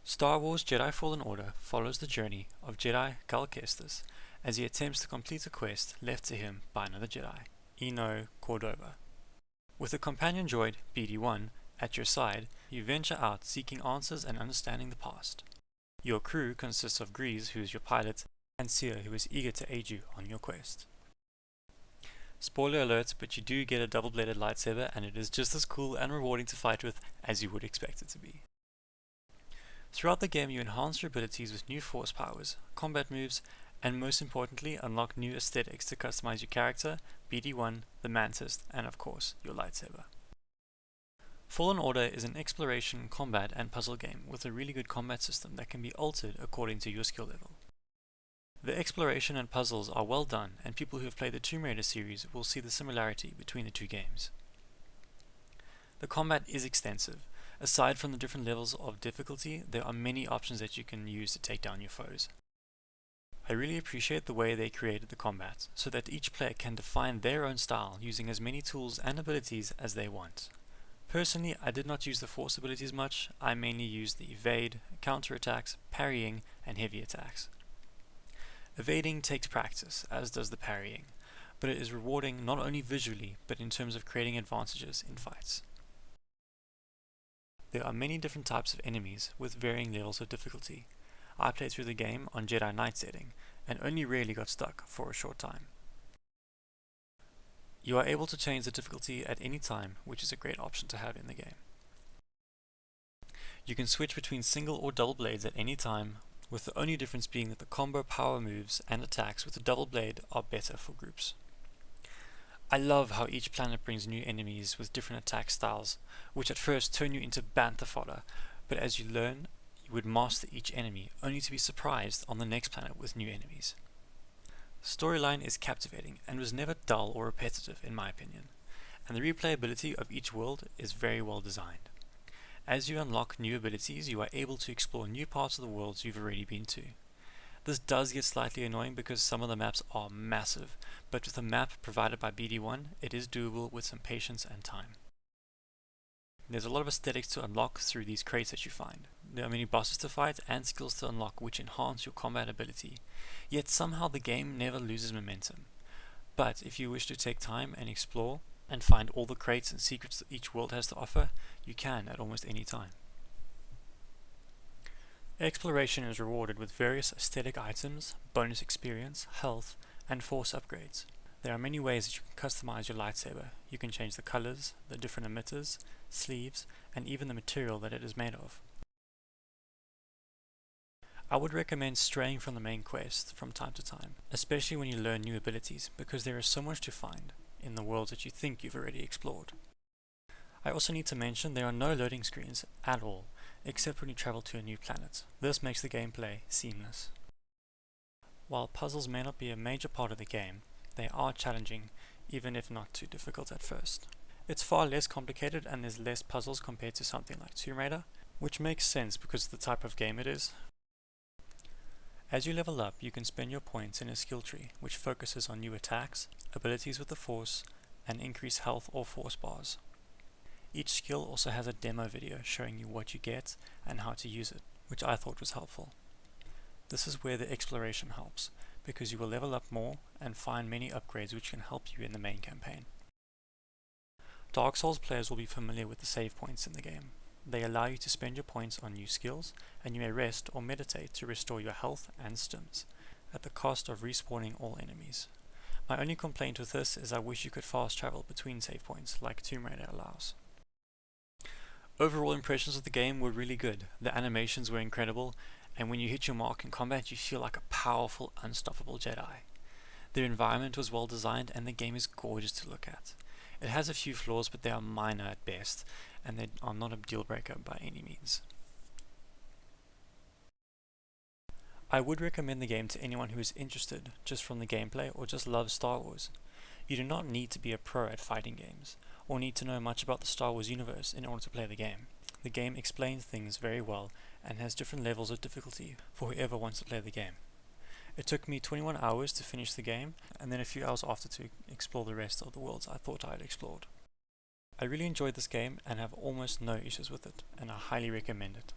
Star Wars Jedi Fallen Order follows the journey of Jedi Cal Kestis as he attempts to complete a quest left to him by another Jedi, Eno Cordova. With a companion droid, BD-1, at your side, you venture out seeking answers and understanding the past. Your crew consists of Grease, who is your pilot, and Seer, who is eager to aid you on your quest. Spoiler alert, but you do get a double-bladed lightsaber, and it is just as cool and rewarding to fight with as you would expect it to be. Throughout the game you enhance your abilities with new force powers, combat moves, and most importantly unlock new aesthetics to customize your character, BD-1, the Mantis, and of course, your lightsaber. Fallen Order is an exploration, combat, and puzzle game with a really good combat system that can be altered according to your skill level. The exploration and puzzles are well done, and people who have played the Tomb Raider series will see the similarity between the two games. The combat is extensive. Aside from the different levels of difficulty, there are many options that you can use to take down your foes. I really appreciate the way they created the combat, so that each player can define their own style using as many tools and abilities as they want. Personally, I did not use the force abilities much. I mainly used the evade, counterattacks, parrying, and heavy attacks. Evading takes practice, as does the parrying, but it is rewarding not only visually, but in terms of creating advantages in fights. There are many different types of enemies with varying levels of difficulty. I played through the game on Jedi Knight setting, and only rarely got stuck for a short time. You are able to change the difficulty at any time, which is a great option to have in the game. You can switch between single or double blades at any time, with the only difference being that the combo power moves and attacks with the double blade are better for groups. I love how each planet brings new enemies with different attack styles, which at first turn you into bantha fodder, but as you learn, you would master each enemy, only to be surprised on the next planet with new enemies. The storyline is captivating and was never dull or repetitive in my opinion, and the replayability of each world is very well designed. As you unlock new abilities, you are able to explore new parts of the worlds you've already been to. This does get slightly annoying because some of the maps are massive, but with a map provided by BD-1, it is doable with some patience and time. There's a lot of aesthetics to unlock through these crates that you find. There are many bosses to fight and skills to unlock which enhance your combat ability, yet somehow the game never loses momentum. But if you wish to take time and explore, and find all the crates and secrets that each world has to offer, you can at almost any time. Exploration is rewarded with various aesthetic items, bonus experience, health, and force upgrades. There are many ways that you can customize your lightsaber. You can change the colors, the different emitters, sleeves, and even the material that it is made of. I would recommend straying from the main quest from time to time, especially when you learn new abilities, because there is so much to find in the worlds that you think you've already explored. I also need to mention there are no loading screens at all, except when you travel to a new planet. This makes the gameplay seamless. While puzzles may not be a major part of the game, they are challenging, even if not too difficult at first. It's far less complicated and there's less puzzles compared to something like Tomb Raider, which makes sense because of the type of game it is. As you level up, you can spend your points in a skill tree, which focuses on new attacks, abilities with the Force, and increased health or Force bars. Each skill also has a demo video showing you what you get and how to use it, which I thought was helpful. This is where the exploration helps, because you will level up more and find many upgrades which can help you in the main campaign. Dark Souls players will be familiar with the save points in the game. They allow you to spend your points on new skills, and you may rest or meditate to restore your health and stims, at the cost of respawning all enemies. My only complaint with this is I wish you could fast travel between save points like Tomb Raider allows. Overall impressions of the game were really good. The animations were incredible, and when you hit your mark in combat you feel like a powerful, unstoppable Jedi. Their environment was well designed and the game is gorgeous to look at. It has a few flaws, but they are minor at best, and they are not a deal breaker by any means. I would recommend the game to anyone who is interested just from the gameplay or just loves Star Wars. You do not need to be a pro at fighting games, or need to know much about the Star Wars universe in order to play the game. The game explains things very well and has different levels of difficulty for whoever wants to play the game. It took me 21 hours to finish the game, and then a few hours after to explore the rest of the worlds I thought I had explored. I really enjoyed this game and have almost no issues with it, and I highly recommend it.